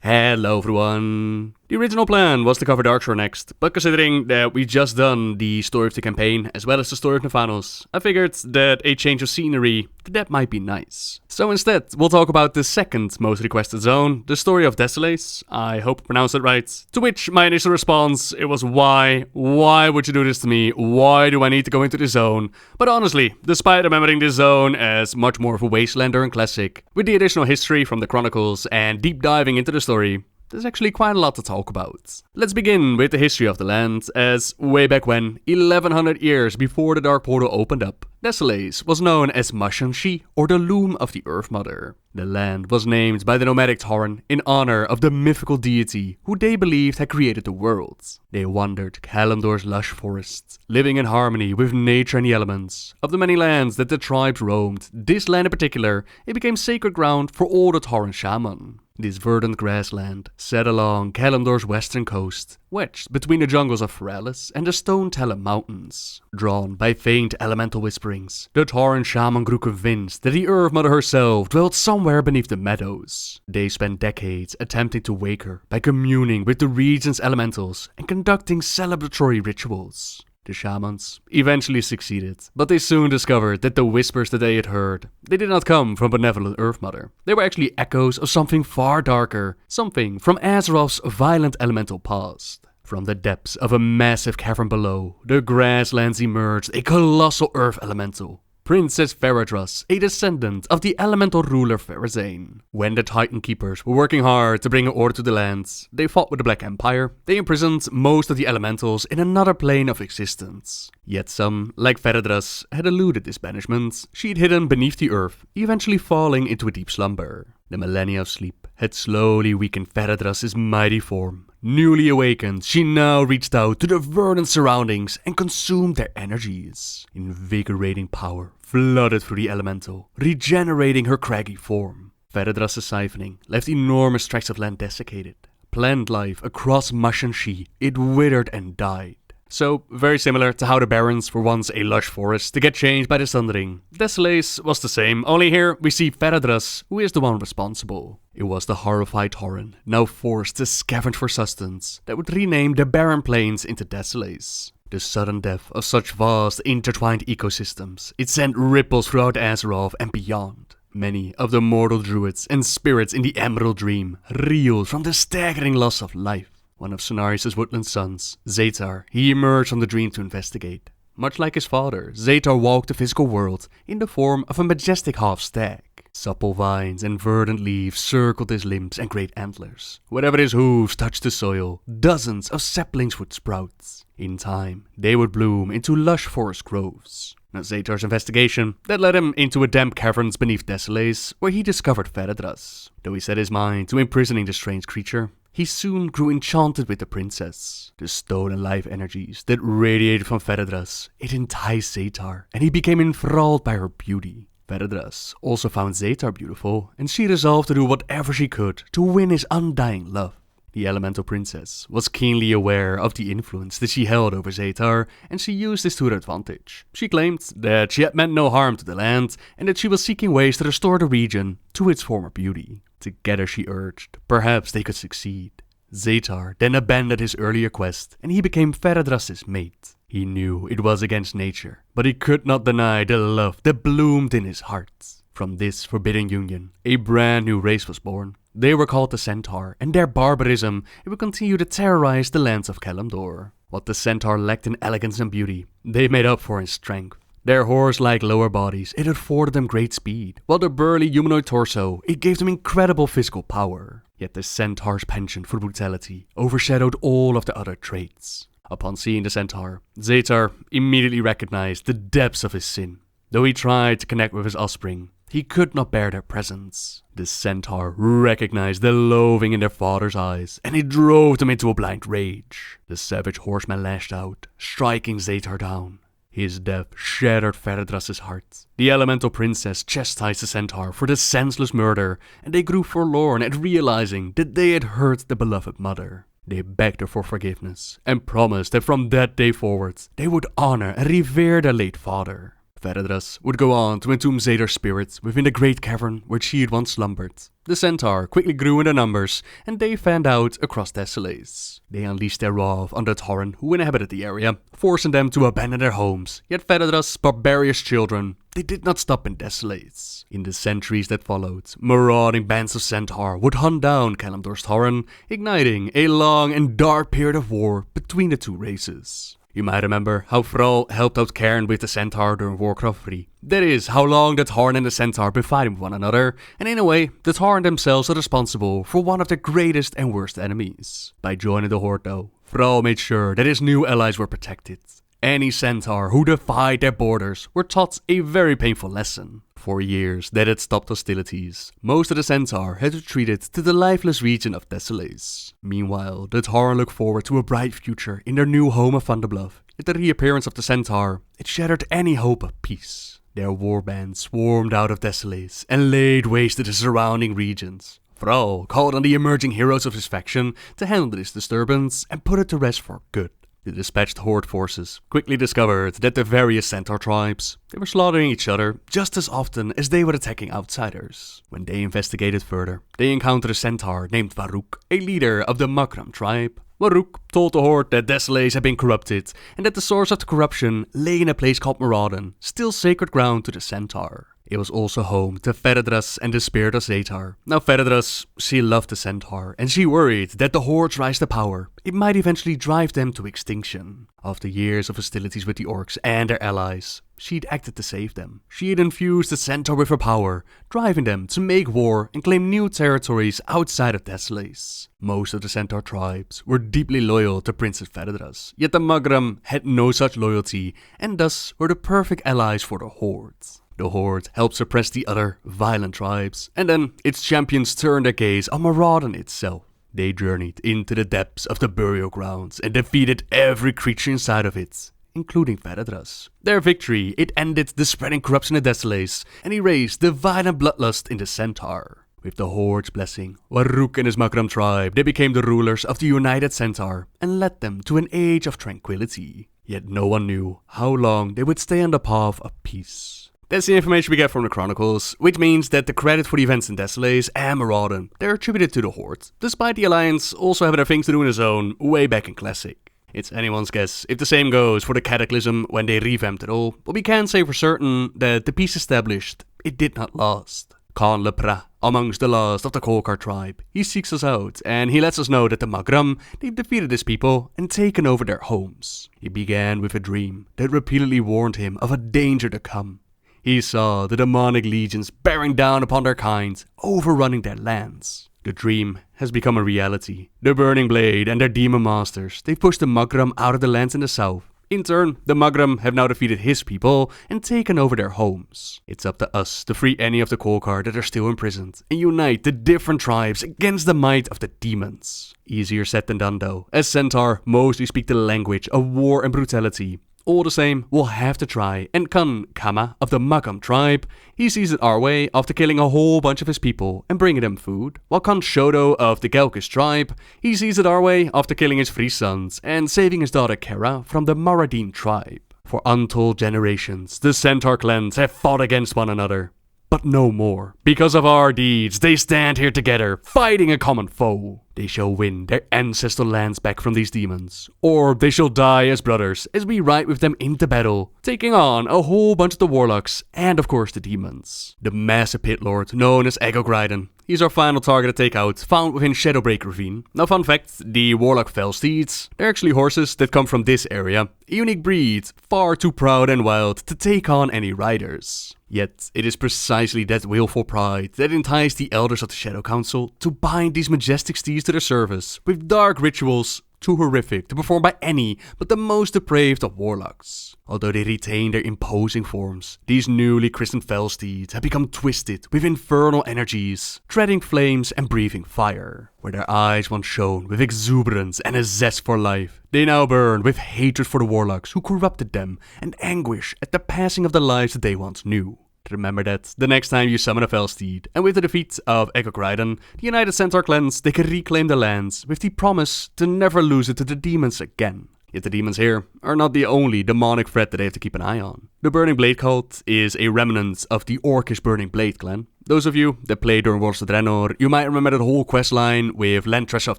Hello everyone! The original plan was to cover Darkshore next, but considering that we just done the story of the campaign as well as the story of Nathanos, I figured that a change of scenery, that might be nice. So instead, we'll talk about the second most requested zone, the story of Desolace. I hope I pronounced it right. To which my initial response, it was why? Why would you do this to me? Why do I need to go into this zone? But honestly, despite remembering this zone as much more of a wastelander and classic, with the additional history from the chronicles and deep diving into the story, there's actually quite a lot to talk about. Let's begin with the history of the land, as way back when, 1100 years before the Dark Portal opened up, Desolace was known as Ahn'Qiraj, or the Loom of the Earth Mother. The land was named by the nomadic Tauren in honor of the mythical deity who they believed had created the world. They wandered Kalimdor's lush forests, living in harmony with nature and the elements. Of the many lands that the tribes roamed, this land in particular, it became sacred ground for all the Tauren shaman. This verdant grassland, set along Kalimdor's western coast, wedged between the jungles of Theradras and the Stone Talon Mountains. Drawn by faint elemental whisperings, the Tauren shaman grew convinced that the Earth Mother herself dwelt somewhere beneath the meadows. They spent decades attempting to wake her by communing with the region's elementals and conducting celebratory rituals. The shamans eventually succeeded, but they soon discovered that the whispers that they had heard, they did not come from benevolent Earth Mother. They were actually echoes of something far darker, something from Azeroth's violent elemental past. From the depths of a massive cavern below, the grasslands emerged a colossal earth elemental. Princess Theradras, a descendant of the elemental ruler Therazane. When the Titan Keepers were working hard to bring order to the lands, they fought with the Black Empire. They imprisoned most of the elementals in another plane of existence. Yet some, like Theradras, had eluded this banishment. She had hidden beneath the earth, eventually falling into a deep slumber. The millennia of sleep had slowly weakened Theradras' mighty form. Newly awakened, she now reached out to the verdant surroundings and consumed their energies. Invigorating power flooded through the elemental, regenerating her craggy form. Theradras' siphoning left enormous tracts of land desiccated. Plant life across Ahn'Qiraj, it withered and died. So, very similar to how the Barrens were once a lush forest to get changed by the Sundering, Desolace was the same, only here we see Theradras, who is the one responsible. It was the horrified Tauren, now forced to scavenge for sustenance, that would rename the barren plains into Desolace. The sudden death of such vast, intertwined ecosystems, it sent ripples throughout Azeroth and beyond. Many of the mortal druids and spirits in the Emerald Dream reeled from the staggering loss of life. One of Cenarius' woodland sons, Centaur, he emerged from the dream to investigate. Much like his father, Centaur walked the physical world in the form of a majestic half-stag. Supple vines and verdant leaves circled his limbs and great antlers. Wherever his hooves touched the soil, dozens of saplings would sprout. In time, they would bloom into lush forest groves. Now, Centaur's investigation, that led him into a damp caverns beneath Desolace, where he discovered Theradras. Though he set his mind to imprisoning the strange creature, he soon grew enchanted with the princess. The stolen life energies that radiated from Theradras, it enticed Centaur, and he became enthralled by her beauty. Theradras also found Centaur beautiful, and she resolved to do whatever she could to win his undying love. The elemental princess was keenly aware of the influence that she held over Centaur, and she used this to her advantage. She claimed that she had meant no harm to the land, and that she was seeking ways to restore the region to its former beauty. Together, she urged, perhaps they could succeed. Centaur then abandoned his earlier quest, and he became Theradras' mate. He knew it was against nature, but he could not deny the love that bloomed in his heart. From this forbidden union, a brand new race was born. They were called the Centaur, and their barbarism, it would continue to terrorize the lands of Kalimdor. What the Centaur lacked in elegance and beauty, they made up for in strength. Their horse-like lower bodies, it afforded them great speed, while their burly humanoid torso, it gave them incredible physical power. Yet the Centaur's penchant for brutality overshadowed all of the other traits. Upon seeing the Centaur, Centaur immediately recognized the depths of his sin. Though he tried to connect with his offspring, he could not bear their presence. The Centaur recognized the loathing in their father's eyes, and it drove them into a blind rage. The savage horseman lashed out, striking Centaur down. His death shattered Theradras' heart. The elemental princess chastised the Centaur for the senseless murder, and they grew forlorn at realizing that they had hurt the beloved mother. They begged her for forgiveness, and promised that from that day forward, they would honor and revere their late father. Theradras would go on to entomb Xadar's spirit within the great cavern where she had once slumbered. The Centaur quickly grew in their numbers, and they fanned out across Desolace. They unleashed their wrath on the Tauren who inhabited the area, forcing them to abandon their homes. Yet Theradras' barbarous children, they did not stop in Desolace. In the centuries that followed, marauding bands of Centaur would hunt down Kalimdor's Tauren, igniting a long and dark period of war between the two races. You might remember how Thrall helped out Cairn with the Centaur during Warcraft 3. That is, how long the Tauren and the Centaur been fighting with one another, and in a way, the Tauren themselves are responsible for one of their greatest and worst enemies. By joining the Horde though, Thrall made sure that his new allies were protected. Any Centaur who defied their borders were taught a very painful lesson. For years that had stopped hostilities, most of the Centaur had retreated to the lifeless region of Desolace. Meanwhile, the Tauren looked forward to a bright future in their new home of Thunderbluff. Yet the reappearance of the Centaur, it shattered any hope of peace. Their warbands swarmed out of Desolace and laid waste to the surrounding regions. Thrall called on the emerging heroes of his faction to handle this disturbance and put it to rest for good. The dispatched Horde forces quickly discovered that the various Centaur tribes, they were slaughtering each other just as often as they were attacking outsiders. When they investigated further, they encountered a Centaur named Varuk, a leader of the Makram tribe. Varuk told the Horde that Desolace had been corrupted and that the source of the corruption lay in a place called Maraudon, still sacred ground to the Centaur. It was also home to Theradras and the spirit of Centaur. Now Theradras, she loved the Centaur, and she worried that the Horde's rise to power, it might eventually drive them to extinction. After years of hostilities with the Orcs and their allies, she'd acted to save them. She had infused the Centaur with her power, driving them to make war and claim new territories outside of Desolace. Most of the Centaur tribes were deeply loyal to Princess Theradras, yet the Makram had no such loyalty, and thus were the perfect allies for the Horde. The Horde helped suppress the other violent tribes, and then its champions turned their gaze on Maraudon itself. They journeyed into the depths of the burial grounds and defeated every creature inside of it, including Theradras. Their victory, it ended the spreading corruption in Desolace and erased the violent bloodlust in the Centaur. With the Horde's blessing, Varuk and his Makram tribe, they became the rulers of the United Centaur and led them to an age of tranquility. Yet no one knew how long they would stay on the path of peace. That's the information we get from the Chronicles, which means that the credit for the events in Desolace and Maraudon, they're attributed to the Horde, despite the Alliance also having their things to do in its own way back in Classic. It's anyone's guess if the same goes for the Cataclysm when they revamped it all, but we can say for certain that the peace established, it did not last. Khan Lepra, amongst the last of the Kolkar tribe, he seeks us out and he lets us know that the Makram, they've defeated his people and taken over their homes. It began with a dream that repeatedly warned him of a danger to come. He saw the demonic legions bearing down upon their kind, overrunning their lands. The dream has become a reality. The Burning Blade and their demon masters, they've pushed the Makram out of the lands in the south. In turn, the Makram have now defeated his people and taken over their homes. It's up to us to free any of the Kolkar that are still imprisoned and unite the different tribes against the might of the demons. Easier said than done though, as Centaur mostly speak the language of war and brutality. All the same, we'll have to try, and Khan Kama of the Makram tribe, he sees it our way after killing a whole bunch of his people and bringing them food, while Khan Shodo of the Gelkish tribe, he sees it our way after killing his 3 sons and saving his daughter Kera from the Maradin tribe. For untold generations, the Centaur clans have fought against one another. But no more. Because of our deeds, they stand here together, fighting a common foe. They shall win their ancestral lands back from these demons, or they shall die as brothers as we ride with them into battle, taking on a whole bunch of the warlocks and of course the demons. The massive pit lord known as Ahn'Qiraj. He's our final target to take out, found within Shadowbreak Ravine. Now fun fact, the warlock fell steeds, they're actually horses that come from this area, a unique breed, far too proud and wild to take on any riders. Yet, it is precisely that willful pride that enticed the elders of the Shadow Council to bind these majestic steeds to their service with dark rituals too horrific to perform by any but the most depraved of warlocks. Although they retain their imposing forms, these newly christened fell steeds have become twisted with infernal energies, treading flames and breathing fire. Where their eyes once shone with exuberance and a zest for life, they now burn with hatred for the warlocks who corrupted them and anguish at the passing of the lives that they once knew. Remember that the next time you summon a fell steed, and with the defeat of Ahn'Qiraj, the United Centaur clans, they can reclaim the lands with the promise to never lose it to the demons again. Yet the demons here are not the only demonic threat that they have to keep an eye on. The Burning Blade cult is a remnant of the Orcish Burning Blade clan. Those of you that played during Warcraft of Draenor, you might remember that whole questline with Lantresh of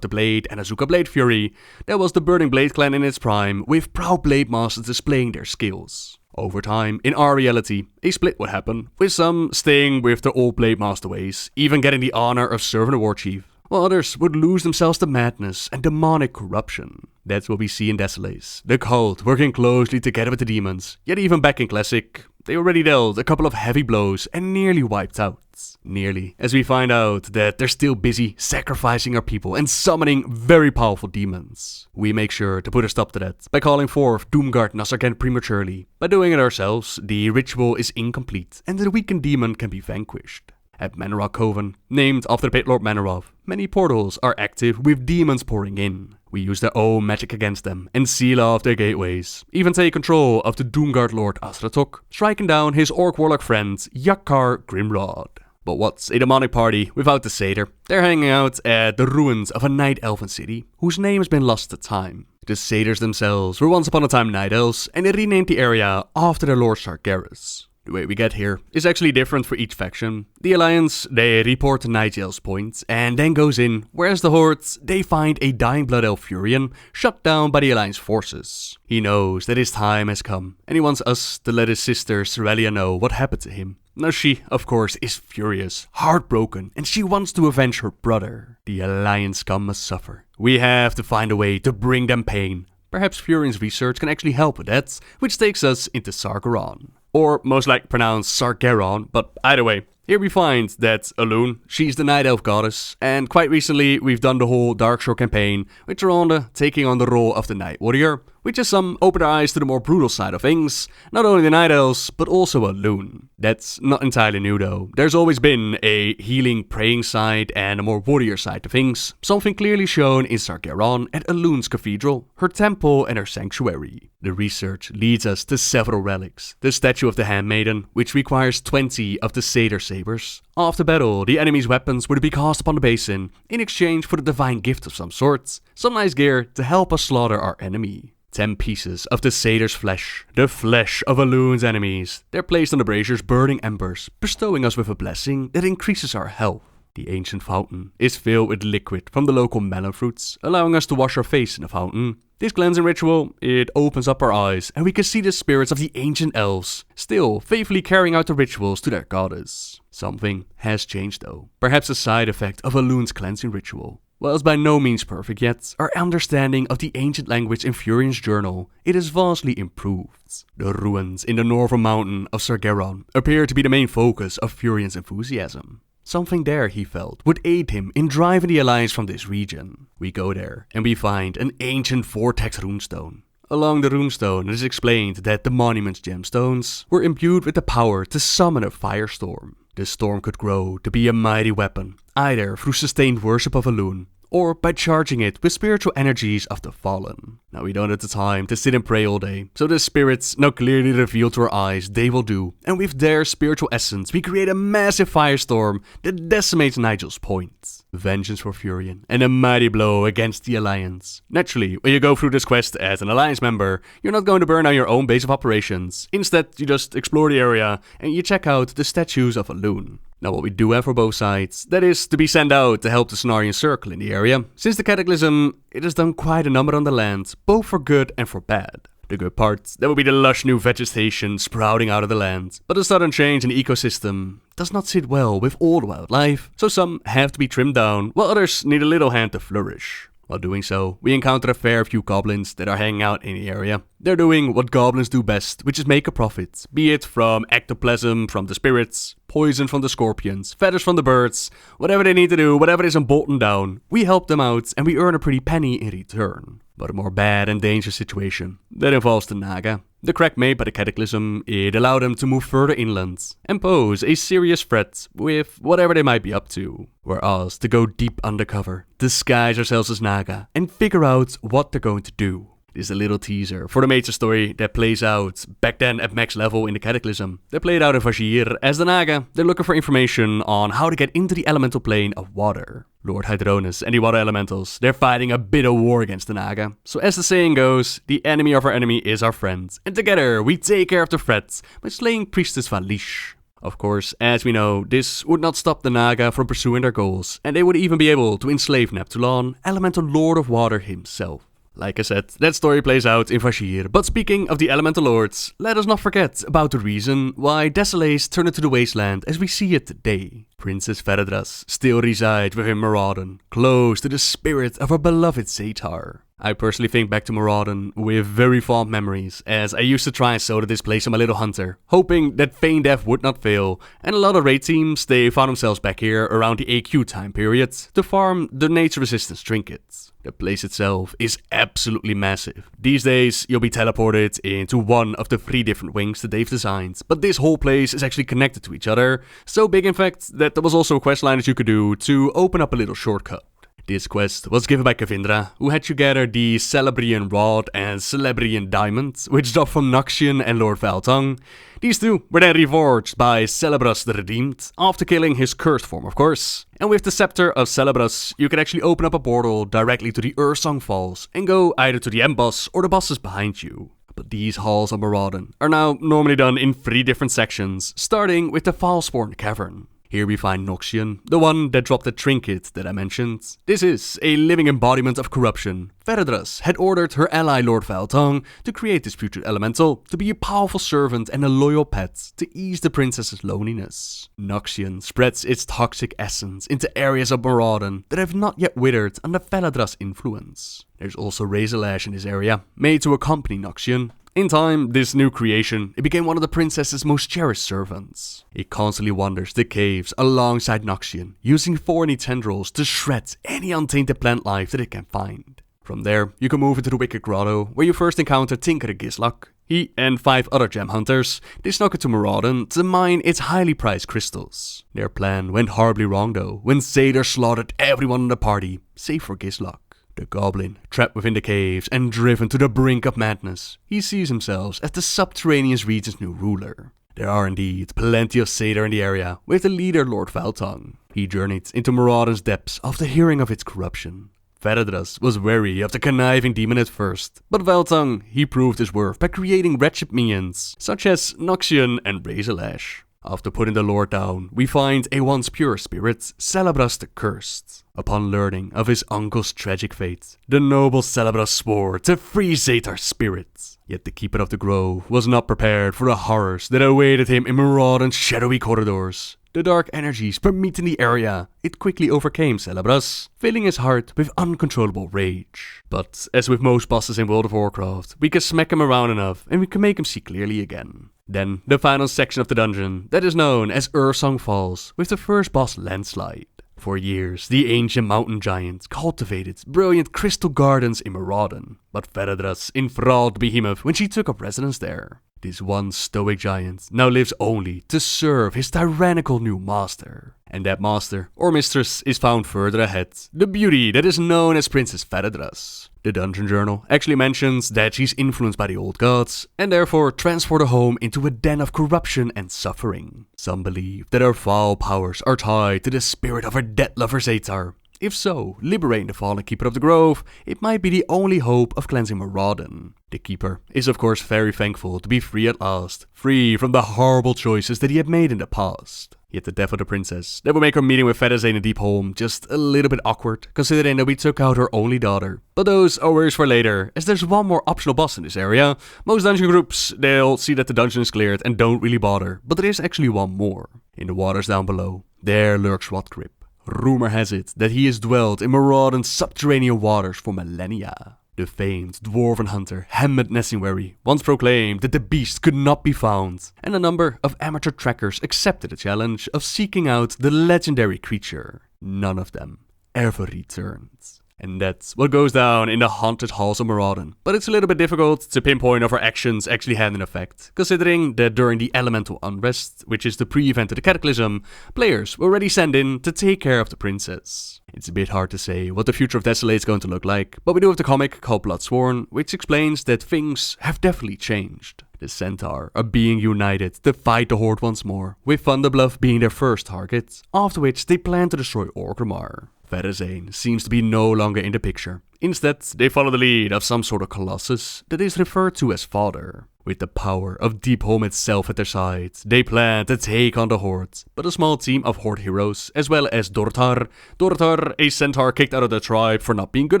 the Blade and Azuka Blade Fury. That was the Burning Blade clan in its prime, with proud blade masters displaying their skills. Over time, in our reality, a split would happen, with some staying with their old blade master ways, even getting the honor of serving a war chief, while others would lose themselves to madness and demonic corruption. That's what we see in Desolace, the cult working closely together with the demons, yet even back in Classic, they already dealt a couple of heavy blows and nearly wiped out. Nearly, as we find out that they're still busy sacrificing our people and summoning very powerful demons. We make sure to put a stop to that by calling forth Doomguard Nasargen prematurely. By doing it ourselves, the ritual is incomplete and the weakened demon can be vanquished. At Manoroth Coven, named after the Pit Lord Manoroth, many portals are active with demons pouring in. We use their own magic against them and seal off their gateways. Even take control of the Doomguard Lord Azratok, striking down his Orc Warlock friend Yakkar Grimrod. But what's a demonic party without the Satyr? They're hanging out at the ruins of a Night Elven city, whose name has been lost to time. The Satyrs themselves were once upon a time Night Elves, and they renamed the area after their Lord Sargeras. The way we get here is actually different for each faction. The Alliance, they report to Night Elf's point, and then goes in, whereas the Hordes, they find a dying Blood Elf Furion shut down by the Alliance forces. He knows that his time has come, and he wants us to let his sister Cerelia know what happened to him. Now she, of course, is furious, heartbroken, and she wants to avenge her brother. The Alliance scum must suffer. We have to find a way to bring them pain. Perhaps Furion's research can actually help with that, which takes us into Sargeron. Or most likely pronounced Sargeron, but either way. Here we find that Elune, she's the Night Elf goddess, and quite recently we've done the whole Darkshore campaign, with Ronda taking on the role of the Night Warrior, which is some open their eyes to the more brutal side of things, not only the Night Elves, but also Elune. That's not entirely new though. There's always been a healing, praying side and a more warrior side to things, something clearly shown in Sargeron at Elune's cathedral, her temple and her sanctuary. The research leads us to several relics. The statue of the Handmaiden, which requires 20 of the Satyr sabers. After battle, the enemy's weapons were to be cast upon the basin, in exchange for the divine gift of some sort, some nice gear to help us slaughter our enemy. 10 pieces of the Satyr's flesh, the flesh of Elune's enemies. They're placed on the brazier's burning embers, bestowing us with a blessing that increases our health. The ancient fountain is filled with liquid from the local melon fruits, allowing us to wash our face in the fountain. This cleansing ritual, it opens up our eyes and we can see the spirits of the ancient elves, still faithfully carrying out the rituals to their goddess. Something has changed though, perhaps a side effect of Elune's cleansing ritual. While it's by no means perfect yet, our understanding of the ancient language in Furion's journal, it is vastly improved. The ruins in the northern mountain of Sargeron appear to be the main focus of Furion's enthusiasm. Something there, he felt, would aid him in driving the Alliance from this region. We go there, and we find an ancient vortex runestone. Along the runestone, it is explained that the monument's gemstones were imbued with the power to summon a firestorm. This storm could grow to be a mighty weapon, either through sustained worship of Elune, or by charging it with spiritual energies of the fallen. Now we don't have the time to sit and pray all day, so the spirits now clearly reveal to our eyes they will do, and with their spiritual essence we create a massive firestorm that decimates Nigel's point. Vengeance for Furion, and a mighty blow against the Alliance. Naturally, when you go through this quest as an Alliance member, you're not going to burn down your own base of operations. Instead, you just explore the area and you check out the statues of Elune. Now what we do have for both sides, that is to be sent out to help the Cenarian Circle in the area. Since the Cataclysm, it has done quite a number on the land, both for good and for bad. The good part, that would be the lush new vegetation sprouting out of the land. But the sudden change in the ecosystem does not sit well with all the wildlife, so some have to be trimmed down, while others need a little hand to flourish. While doing so, we encounter a fair few goblins that are hanging out in the area. They're doing what goblins do best, which is make a profit, be it from ectoplasm from the spirits, poison from the scorpions, feathers from the birds, whatever they need to do, whatever isn't bolted down, we help them out and we earn a pretty penny in return. But a more bad and dangerous situation, that involves the Naga. The crack made by the Cataclysm, it allowed them to move further inland and pose a serious threat with whatever they might be up to. We're asked to go deep undercover, disguise ourselves as Naga, and figure out what they're going to do. This is a little teaser for the major story that plays out back then at max level in the Cataclysm. They played out in Vashir as the Naga. They're looking for information on how to get into the elemental plane of water. Lord Hydronus and the water elementals, they're fighting a bitter war against the Naga. So as the saying goes, the enemy of our enemy is our friend. And together we take care of the threat by slaying Priestess Valish. Of course, as we know, this would not stop the Naga from pursuing their goals, and they would even be able to enslave Neptulon, elemental lord of water himself. Like I said, that story plays out in Vashir, but speaking of the elemental lords, let us not forget about the reason why Desolace turned into the wasteland as we see it today. Princess Theradras still resides within Maraudon, close to the spirit of her beloved Centaur. I personally think back to Maraudon with very fond memories, as I used to try and solo this place on my little hunter, hoping that Feign Death would not fail, and a lot of raid teams, they found themselves back here around the AQ time period to farm the nature resistance trinkets. The place itself is absolutely massive. These days, you'll be teleported into one of the 3 different wings that they've designed, but this whole place is actually connected to each other, so big in fact that there was also a questline that you could do to open up a little shortcut. This quest was given by Kevindra, who had you gather the Celebrian Rod and Celebrian Diamond, which dropped from Noxian and Lord Valtong. These two were then reforged by Celebras the Redeemed, after killing his cursed form of course. And with the Scepter of Celebras, you can actually open up a portal directly to the Ursong Falls, and go either to the end boss or the bosses behind you. But these halls of Maraudon are now normally done in 3 different sections, starting with the Foulspawn Cavern. Here we find Noxian, the one that dropped the trinket that I mentioned. This is a living embodiment of corruption. Theradras had ordered her ally Lord Valtong to create this putrid elemental to be a powerful servant and a loyal pet to ease the princess's loneliness. Noxian spreads its toxic essence into areas of Maraudon that have not yet withered under Theradras' influence. There's also Desolace in this area, made to accompany Noxian. In time, this new creation, it became one of the princess's most cherished servants. It constantly wanders the caves alongside Noxian, using thorny tendrils to shred any untainted plant life that it can find. From there, you can move into the Wicked Grotto, where you first encounter Tinker the Gislok. He and 5 other gem hunters, they snuck into Maraudon to mine its highly prized crystals. Their plan went horribly wrong though, when Seder slaughtered everyone in the party, save for Gislok. The Goblin, trapped within the caves and driven to the brink of madness, he sees himself as the subterranean region's new ruler. There are indeed plenty of Seder in the area, with the leader Lord Valtong. He journeyed into Maraudon's depths after hearing of its corruption. Theradras was wary of the conniving demon at first, but Valtong, he proved his worth by creating wretched minions, such as Noxian and Desolace. After putting the Lord down, we find a once pure spirit, Celebras the Cursed. Upon learning of his uncle's tragic fate, the noble Celebras swore to free Zetar's spirit. Yet the Keeper of the Grove was not prepared for the horrors that awaited him in Maraudon's shadowy corridors. The dark energies permeating the area, it quickly overcame Celebras, filling his heart with uncontrollable rage. But as with most bosses in World of Warcraft, we can smack him around enough and we can make him see clearly again. Then, the final section of the dungeon, that is known as Ursong Falls, with the first boss Landslide. For years, the ancient mountain giant cultivated brilliant crystal gardens in Maraudon, but Theradras enthralled Behemoth when she took up residence there. This once stoic giant now lives only to serve his tyrannical new master. And that master, or mistress, is found further ahead, the beauty that is known as Princess Theradras. The dungeon journal actually mentions that she's influenced by the old gods, and therefore transformed her home into a den of corruption and suffering. Some believe that her foul powers are tied to the spirit of her dead lover Zetar. If so, liberating the fallen Keeper of the Grove, it might be the only hope of cleansing Maraudon. The Keeper is of course very thankful to be free at last, free from the horrible choices that he had made in the past. Yet the death of the princess, that would make her meeting with Fedazane in Deepholm just a little bit awkward, considering that we took out her only daughter. But those are worries for later, as there's one more optional boss in this area. Most dungeon groups, they'll see that the dungeon is cleared and don't really bother, but there is actually one more. In the waters down below, there lurks Rotgrip. Rumor has it that he has dwelled in Maraudon's subterranean waters for millennia. The famed dwarven hunter Hemmed Nessingwary once proclaimed that the beast could not be found, and a number of amateur trackers accepted the challenge of seeking out the legendary creature. None of them ever returned. And that's what goes down in the haunted halls of Maraudon. But it's a little bit difficult to pinpoint if our actions actually had an effect, considering that during the elemental unrest, which is the pre-event to the Cataclysm, players were already sent in to take care of the princess. It's a bit hard to say what the future of Desolace is going to look like, but we do have the comic called Bloodsworn, which explains that things have definitely changed. The Centaur are being united to fight the Horde once more, with Thunderbluff being their first target, after which they plan to destroy Orgrimmar. Theradras seems to be no longer in the picture. Instead, they follow the lead of some sort of colossus that is referred to as Father. With the power of Deepholm itself at their side, they plan to take on the Horde, but a small team of Horde heroes, as well as Dortar, a centaur kicked out of their tribe for not being good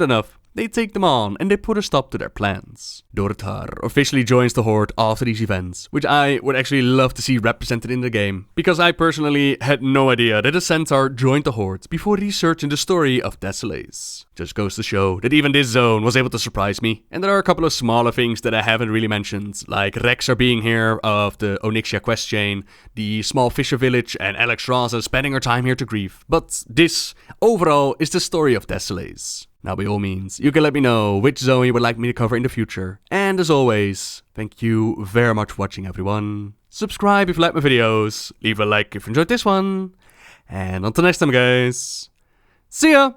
enough, they take them on and they put a stop to their plans. Dortar officially joins the Horde after these events, which I would actually love to see represented in the game, because I personally had no idea that a centaur joined the Horde before researching the story of Desolace. Just goes to show that even this zone was able to surprise me, and there are a couple of smaller things that I haven't really mentioned, like Rexxar being here of the Ahn'Qiraj quest chain, the small fisher village, and Ahn'Qiraj spending her time here to grieve. But this, overall, is the story of Desolace. Now, by all means, you can let me know which zone you would like me to cover in the future. And as always, thank you very much for watching, everyone. Subscribe if you like my videos, leave a like if you enjoyed this one, and until next time, guys, see ya!